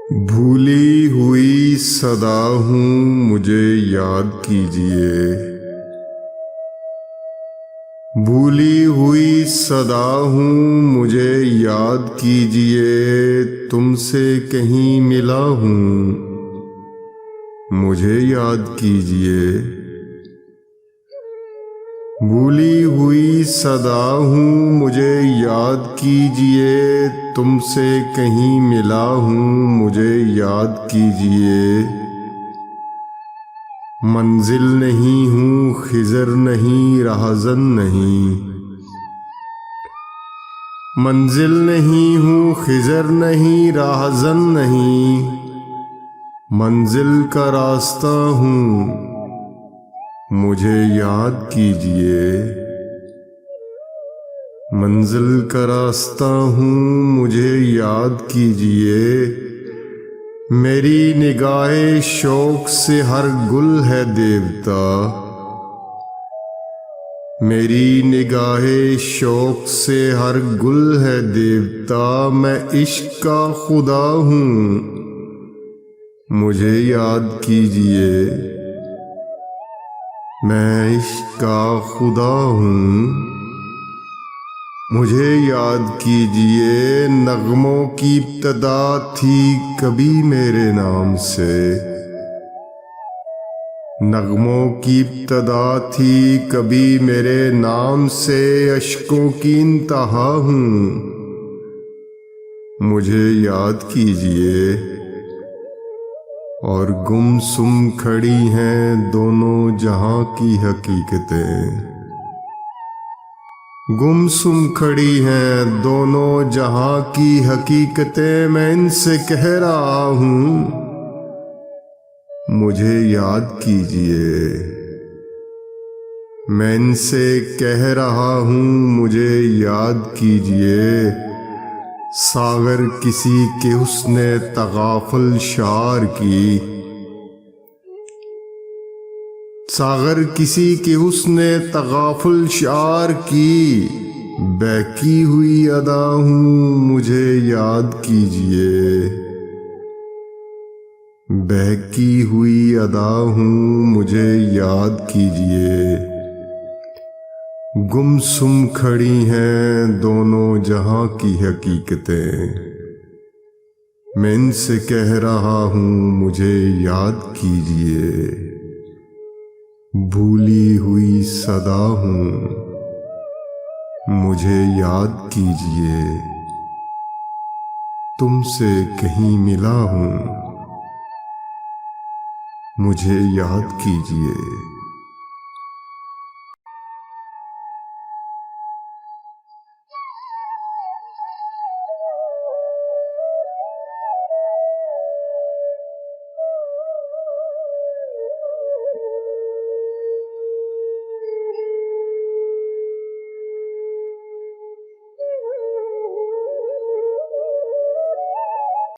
भूली हुई सदा हूँ मुझे याद कीजिए। भूली हुई सदा हूँ मुझे याद कीजिए। तुमसे कहीं मिला हूँ मुझे याद कीजिए। भूली हुई सदा हूँ मुझे याद कीजिए। तुमसे कहीं मिला हूँ मुझे याद कीजिए। मंजिल नहीं हूँ खिज़र नहीं राहज़न नहीं। मंजिल नहीं हूँ खिज़र नहीं राहज़न नहीं। मंजिल का रास्ता हूँ मुझे याद कीजिए। मंजिल का रास्ता हूँ मुझे याद कीजिए। मेरी निगाहे शौक से हर गुल है देवता। मेरी निगाहे शौक से हर गुल है देवता। मैं इश्क का खुदा हूँ मुझे याद कीजिए। मैं इश्क का खुदा हूँ मुझे याद कीजिए। नगमों की इब्तिदा थी कभी मेरे नाम से। नगमों की इब्तिदा थी कभी मेरे नाम से। अश्कों की इंतहा हूँ मुझे याद कीजिए। और गुमसुम खड़ी हैं दोनों जहां की हकीकतें। गुमसुम खड़ी हैं दोनों जहां की हकीकतें। मैं इनसे कह रहा हूँ मुझे याद कीजिए। मैं इनसे कह रहा हूँ मुझे याद कीजिए। सागर किसी के हुस्ने तगाफुल शार की। सागर किसी के हुस्ने तगाफुल शार की। बहकी हुई अदा हूँ मुझे याद कीजिए। बहकी हुई अदा हूँ मुझे याद कीजिए। गुमसुम खड़ी हैं दोनों जहां की हकीकतें। मैं इनसे कह रहा हूँ मुझे याद कीजिए। भूली हुई सदा हूँ मुझे याद कीजिए। तुमसे कहीं मिला हूँ मुझे याद कीजिए।